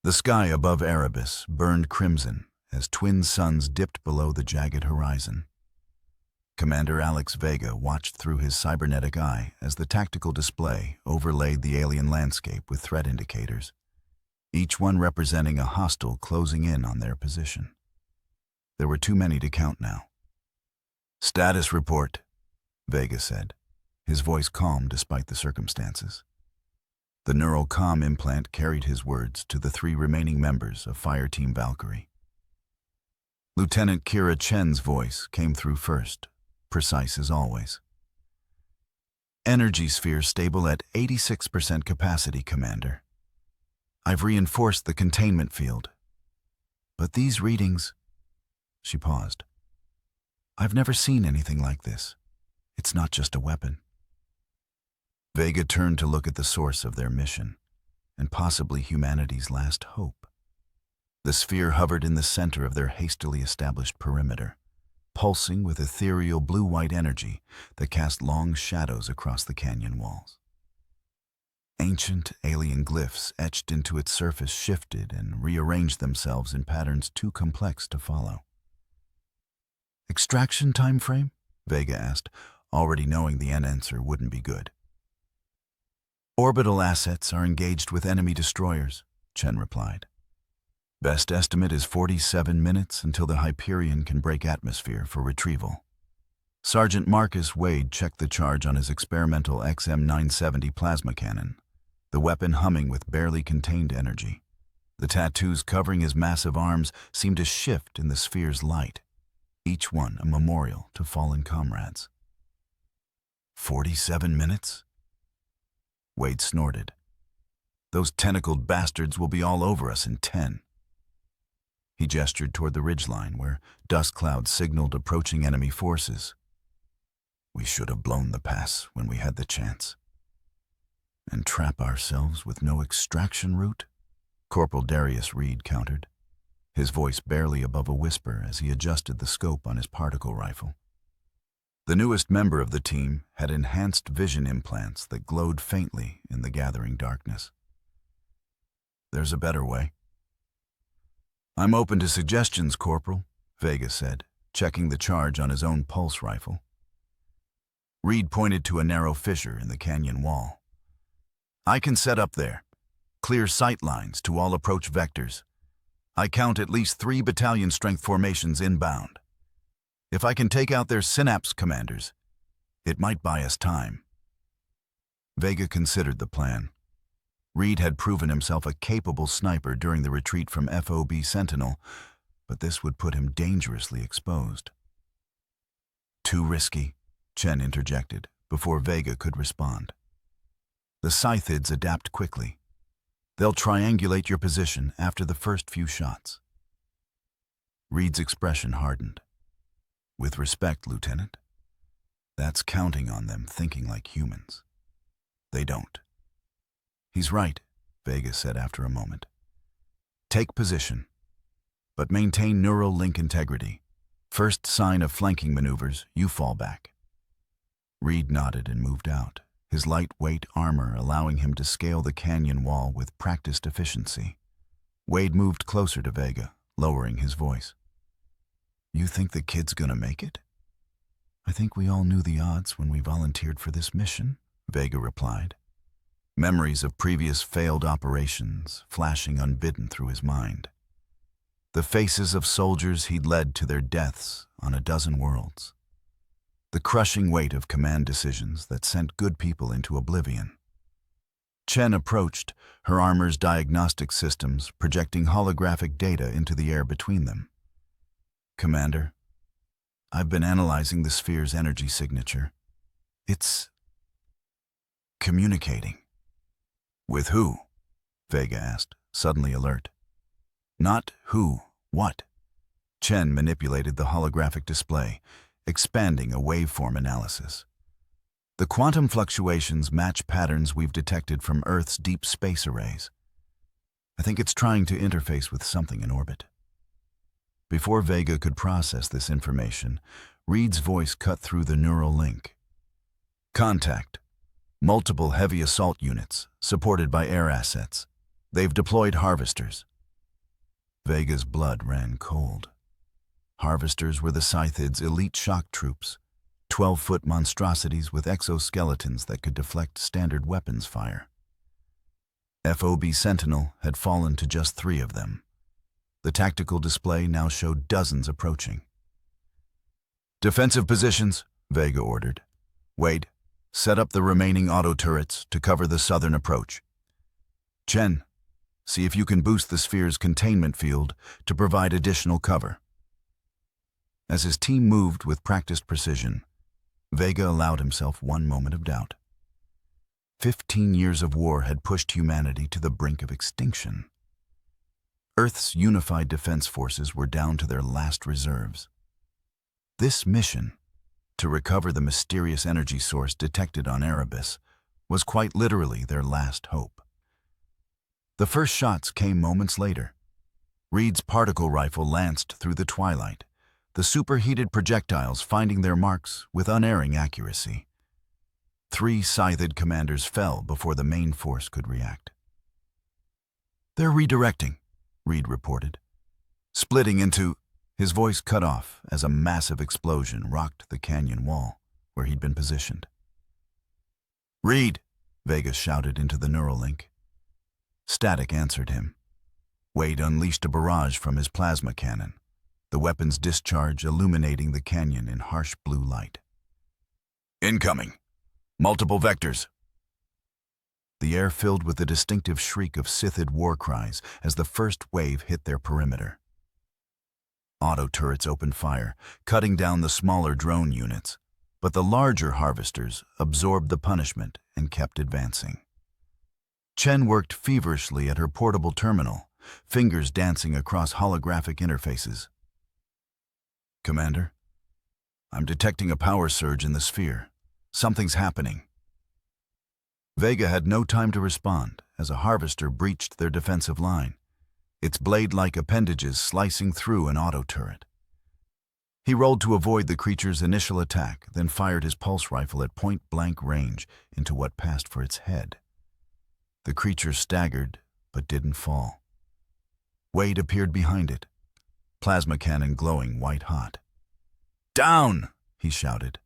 The sky above Erebus burned crimson as twin suns dipped below the jagged horizon. Commander Alex Vega watched through his cybernetic eye as the tactical display overlaid the alien landscape with threat indicators, each one representing a hostile closing in on their position. There were too many to count now. "Status report," Vega said, his voice calm despite the circumstances. The neural comm implant carried his words to the 3 remaining members of Fire Team Valkyrie. Lieutenant Kira Chen's voice came through first, precise as always. "Energy sphere stable at 86% capacity, Commander. I've reinforced the containment field. But these readings..." She paused. "I've never seen anything like this. It's not just a weapon." Vega turned to look at the source of their mission, and possibly humanity's last hope. The sphere hovered in the center of their hastily established perimeter, pulsing with ethereal blue-white energy that cast long shadows across the canyon walls. Ancient alien glyphs etched into its surface shifted and rearranged themselves in patterns too complex to follow. "Extraction time frame?" Vega asked, already knowing the answer wouldn't be good. "Orbital assets are engaged with enemy destroyers," Chen replied. "Best estimate is 47 minutes until the Hyperion can break atmosphere for retrieval." Sergeant Marcus Wade checked the charge on his experimental XM970 plasma cannon, the weapon humming with barely contained energy. The tattoos covering his massive arms seemed to shift in the sphere's light, each one a memorial to fallen comrades. 47 minutes? Wade snorted. "Those tentacled bastards will be all over us in 10. He gestured toward the ridgeline where dust clouds signaled approaching enemy forces. "We should have blown the pass when we had the chance." "And trap ourselves with no extraction route?" Corporal Darius Reed countered, his voice barely above a whisper as he adjusted the scope on his particle rifle. The newest member of the team had enhanced vision implants that glowed faintly in the gathering darkness. "There's a better way." "I'm open to suggestions, Corporal," Vega said, checking the charge on his own pulse rifle. Reed pointed to a narrow fissure in the canyon wall. "I can set up there. Clear sight lines to all approach vectors. I count at least 3 battalion-strength formations inbound. If I can take out their synapse commanders, it might buy us time." Vega considered the plan. Reed had proven himself a capable sniper during the retreat from FOB Sentinel, but this would put him dangerously exposed. "Too risky," Chen interjected before Vega could respond. "The Scythids adapt quickly. They'll triangulate your position after the first few shots." Reed's expression hardened. "With respect, Lieutenant, that's counting on them thinking like humans. They don't." "He's right," Vega said after a moment. "Take position, but maintain neural link integrity. First sign of flanking maneuvers, you fall back." Reed nodded and moved out, his lightweight armor allowing him to scale the canyon wall with practiced efficiency. Wade moved closer to Vega, lowering his voice. "You think the kid's gonna make it?" "I think we all knew the odds when we volunteered for this mission," Vega replied, memories of previous failed operations flashing unbidden through his mind. The faces of soldiers he'd led to their deaths on a dozen worlds. The crushing weight of command decisions that sent good people into oblivion. Chen approached, her armor's diagnostic systems projecting holographic data into the air between them. "Commander, I've been analyzing the sphere's energy signature. It's communicating." "With who?" Vega asked, suddenly alert. "Not who, what?" Chen manipulated the holographic display, expanding a waveform analysis. "The quantum fluctuations match patterns we've detected from Earth's deep space arrays. I think it's trying to interface with something in orbit." Before Vega could process this information, Reed's voice cut through the neural link. "Contact. Multiple heavy assault units, supported by air assets. They've deployed harvesters. Vega's blood ran cold. Harvesters were the Scythids' elite shock troops, 12-foot monstrosities with exoskeletons that could deflect standard weapons fire. FOB Sentinel had fallen to just 3 of them. The tactical display now showed dozens approaching. "Defensive positions," Vega ordered. "Wade, set up the remaining auto turrets to cover the southern approach. Chen, see if you can boost the sphere's containment field to provide additional cover." As his team moved with practiced precision, Vega allowed himself one moment of doubt. 15 years of war had pushed humanity to the brink of extinction. Earth's unified defense forces were down to their last reserves. This mission, to recover the mysterious energy source detected on Erebus, was quite literally their last hope. The first shots came moments later. Reed's particle rifle lanced through the twilight, the superheated projectiles finding their marks with unerring accuracy. 3 Scythid commanders fell before the main force could react. "They're redirecting," Reed reported. "Splitting into—" His voice cut off as a massive explosion rocked the canyon wall where he'd been positioned. "Reed!" Vega shouted into the neural link. Static answered him. Wade unleashed a barrage from his plasma cannon, the weapon's discharge illuminating the canyon in harsh blue light. "Incoming! Multiple vectors!" The air filled with the distinctive shriek of Scythid war cries as the first wave hit their perimeter. Auto turrets opened fire, cutting down the smaller drone units, but the larger harvesters absorbed the punishment and kept advancing. Chen worked feverishly at her portable terminal, fingers dancing across holographic interfaces. "Commander, I'm detecting a power surge in the sphere. Something's happening." Vega had no time to respond as a harvester breached their defensive line, its blade-like appendages slicing through an auto turret. He rolled to avoid the creature's initial attack, then fired his pulse rifle at point-blank range into what passed for its head. The creature staggered, but didn't fall. Wade appeared behind it, plasma cannon glowing white-hot. "Down!" he shouted.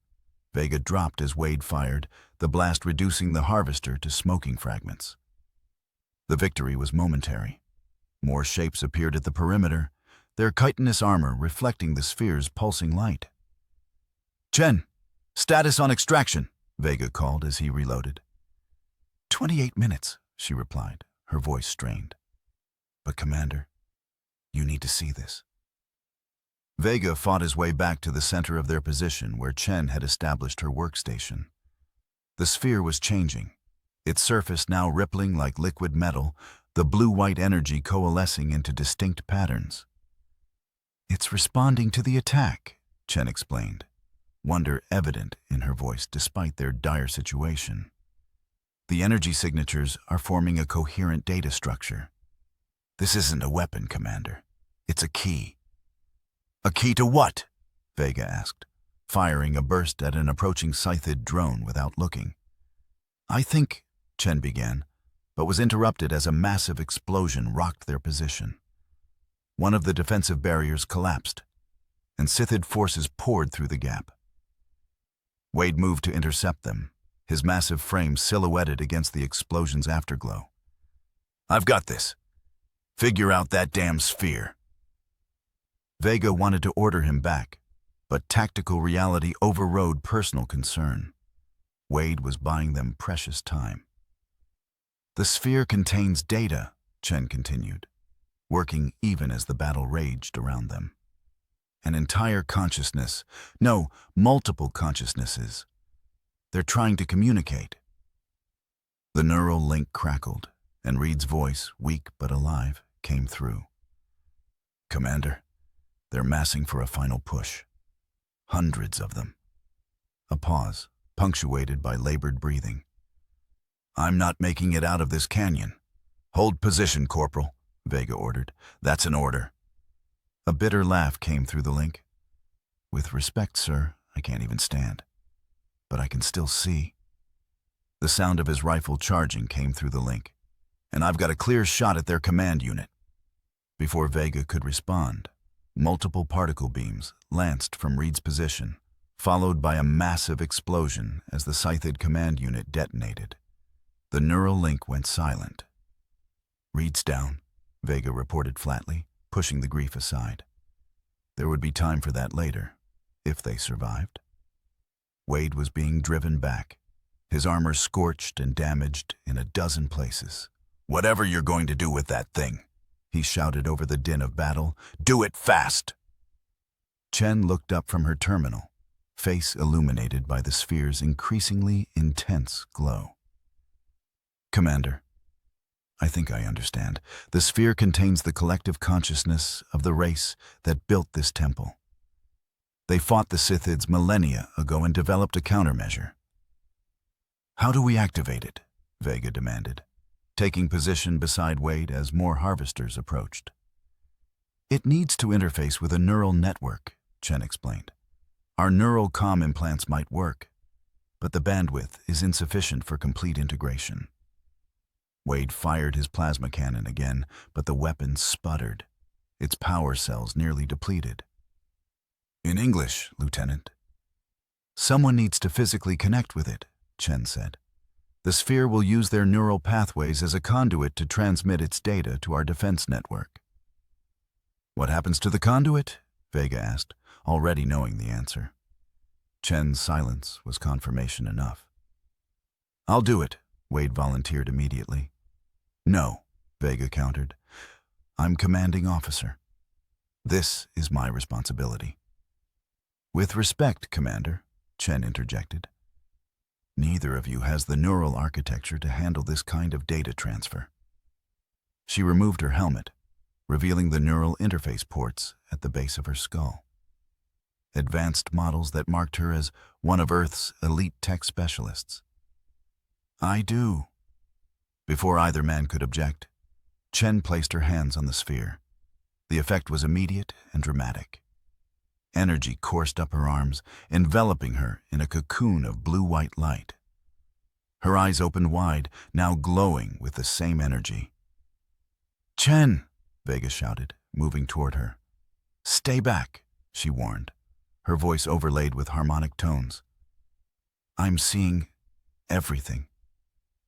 Vega dropped as Wade fired, the blast reducing the harvester to smoking fragments. The victory was momentary. More shapes appeared at the perimeter, their chitinous armor reflecting the sphere's pulsing light. "Chen, status on extraction," Vega called as he reloaded. 28 minutes, she replied, her voice strained. "But Commander, you need to see this." Vega fought his way back to the center of their position where Chen had established her workstation. The sphere was changing, its surface now rippling like liquid metal, the blue-white energy coalescing into distinct patterns. "It's responding to the attack," Chen explained, wonder evident in her voice despite their dire situation. "The energy signatures are forming a coherent data structure. This isn't a weapon, Commander. It's a key." "A key to what?" Vega asked, firing a burst at an approaching Scythid drone without looking. "I think," Chen began, but was interrupted as a massive explosion rocked their position. One of the defensive barriers collapsed, and Scythid forces poured through the gap. Wade moved to intercept them, his massive frame silhouetted against the explosion's afterglow. "I've got this. Figure out that damn sphere." Vega wanted to order him back, but tactical reality overrode personal concern. Wade was buying them precious time. "The sphere contains data," Chen continued, working even as the battle raged around them. "An entire consciousness, no, multiple consciousnesses. They're trying to communicate." The neural link crackled, and Reed's voice, weak but alive, came through. "Commander, they're massing for a final push. Hundreds of them." A pause, punctuated by labored breathing. "I'm not making it out of this canyon." "Hold position, Corporal," Vega ordered. "That's an order." A bitter laugh came through the link. "With respect, sir, I can't even stand. But I can still see." The sound of his rifle charging came through the link. "And I've got a clear shot at their command unit." Before Vega could respond, multiple particle beams lanced from Reed's position, followed by a massive explosion as the Scythid command unit detonated. The neural link went silent. "Reed's down," Vega reported flatly, pushing the grief aside. There would be time for that later, if they survived. Wade was being driven back, his armor scorched and damaged in a dozen places. "Whatever you're going to do with that thing," he shouted over the din of battle, "do it fast!" Chen looked up from her terminal, face illuminated by the sphere's increasingly intense glow. "Commander, I think I understand. The sphere contains the collective consciousness of the race that built this temple. They fought the Scythids millennia ago and developed a countermeasure." "How do we activate it?" Vega demanded, taking position beside Wade as more harvesters approached. "It needs to interface with a neural network," Chen explained. "Our neural comm implants might work, but the bandwidth is insufficient for complete integration." Wade fired his plasma cannon again, but the weapon sputtered, its power cells nearly depleted. "In English, Lieutenant." "Someone needs to physically connect with it," Chen said. "The sphere will use their neural pathways as a conduit to transmit its data to our defense network." "What happens to the conduit?" Vega asked, already knowing the answer. Chen's silence was confirmation enough. "I'll do it," Wade volunteered immediately. "No," Vega countered. "I'm commanding officer. This is my responsibility." "With respect, Commander," Chen interjected. "Neither of you has the neural architecture to handle this kind of data transfer." She removed her helmet, revealing the neural interface ports at the base of her skull. Advanced models that marked her as one of Earth's elite tech specialists. "I do." Before either man could object, Chen placed her hands on the sphere. The effect was immediate and dramatic. Energy coursed up her arms, enveloping her in a cocoon of blue-white light. Her eyes opened wide, now glowing with the same energy. "Chen!" Vega shouted, moving toward her. "Stay back," she warned, her voice overlaid with harmonic tones. "I'm seeing everything.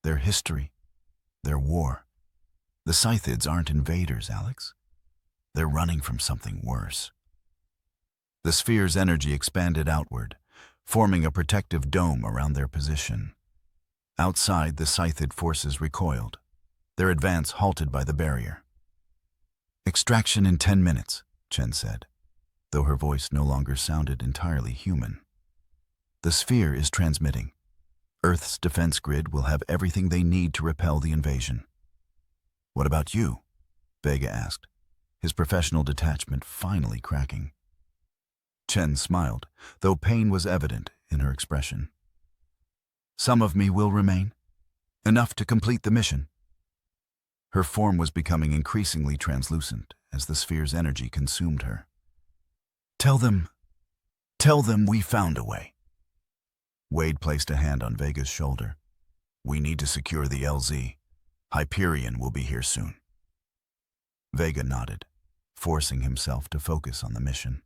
Their history, their war. The Scythids aren't invaders, Alex. They're running from something worse." The sphere's energy expanded outward, forming a protective dome around their position. Outside, the Scythid forces recoiled, their advance halted by the barrier. "Extraction in 10 minutes, Chen said, though her voice no longer sounded entirely human. "The sphere is transmitting. Earth's defense grid will have everything they need to repel the invasion." "What about you?" Vega asked, his professional detachment finally cracking. Chen smiled, though pain was evident in her expression. "Some of me will remain. Enough to complete the mission." Her form was becoming increasingly translucent as the sphere's energy consumed her. Tell them we found a way." Wade placed a hand on Vega's shoulder. "We need to secure the LZ. Hyperion will be here soon." Vega nodded, forcing himself to focus on the mission.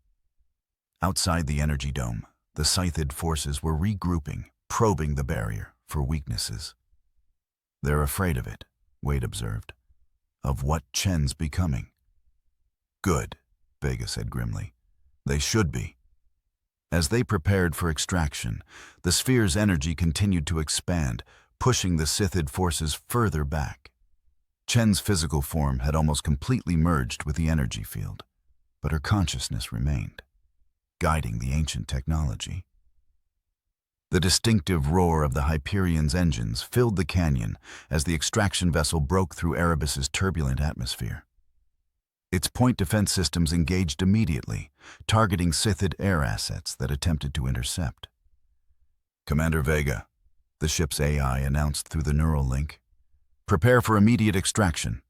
Outside the energy dome, the Scythid forces were regrouping, probing the barrier for weaknesses. "They're afraid of it," Wade observed. "Of what Chen's becoming." "Good," Vega said grimly. "They should be." As they prepared for extraction, the sphere's energy continued to expand, pushing the Scythid forces further back. Chen's physical form had almost completely merged with the energy field, but her consciousness remained, guiding the ancient technology. The distinctive roar of the Hyperion's engines filled the canyon as the extraction vessel broke through Erebus's turbulent atmosphere. Its point defense systems engaged immediately, targeting Scythid air assets that attempted to intercept. "Commander Vega," the ship's AI announced through the neural link, "prepare for immediate extraction.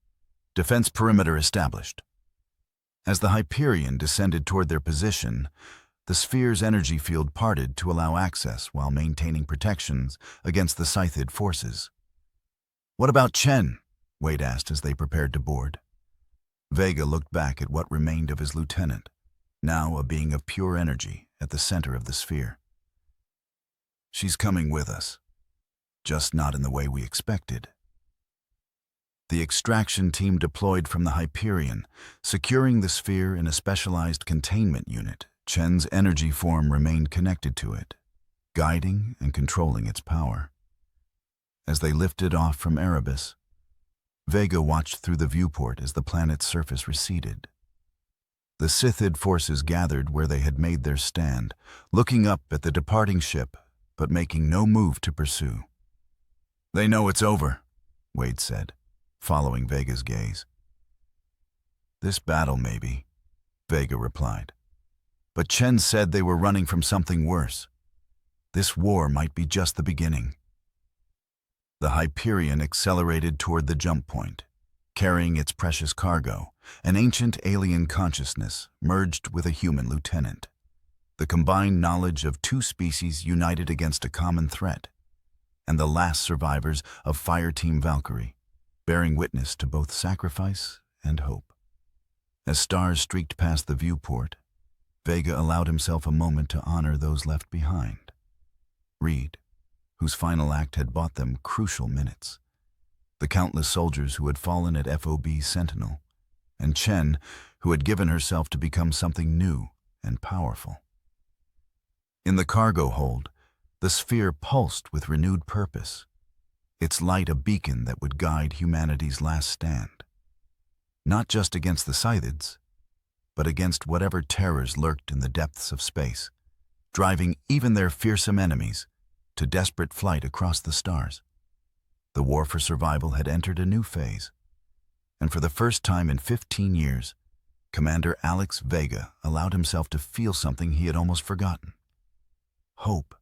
Defense perimeter established." As the Hyperion descended toward their position, the sphere's energy field parted to allow access while maintaining protections against the Scythid forces. "What about Chen?" Wade asked as they prepared to board. Vega looked back at what remained of his lieutenant, now a being of pure energy at the center of the sphere. She's coming with us, just not in the way we expected. The extraction team deployed from the Hyperion, securing the sphere in a specialized containment unit. Chen's energy form remained connected to it, guiding and controlling its power. As they lifted off from Erebus, Vega watched through the viewport as the planet's surface receded. The Sithid forces gathered where they had made their stand, looking up at the departing ship, but making no move to pursue. "They know it's over," Wade said, following Vega's gaze. "This battle, maybe," Vega replied. "But Chen said they were running from something worse. This war might be just the beginning." The Hyperion accelerated toward the jump point, carrying its precious cargo, an ancient alien consciousness merged with a human lieutenant. The combined knowledge of two species united against a common threat, and the last survivors of Fireteam Valkyrie, bearing witness to both sacrifice and hope. As stars streaked past the viewport, Vega allowed himself a moment to honor those left behind. Reed, whose final act had bought them crucial minutes, the countless soldiers who had fallen at FOB's Sentinel, and Chen, who had given herself to become something new and powerful. In the cargo hold, the sphere pulsed with renewed purpose, its light a beacon that would guide humanity's last stand. Not just against the Scythids, but against whatever terrors lurked in the depths of space, driving even their fearsome enemies to desperate flight across the stars. The war for survival had entered a new phase, and for the first time in 15 years, Commander Alex Vega allowed himself to feel something he had almost forgotten: hope.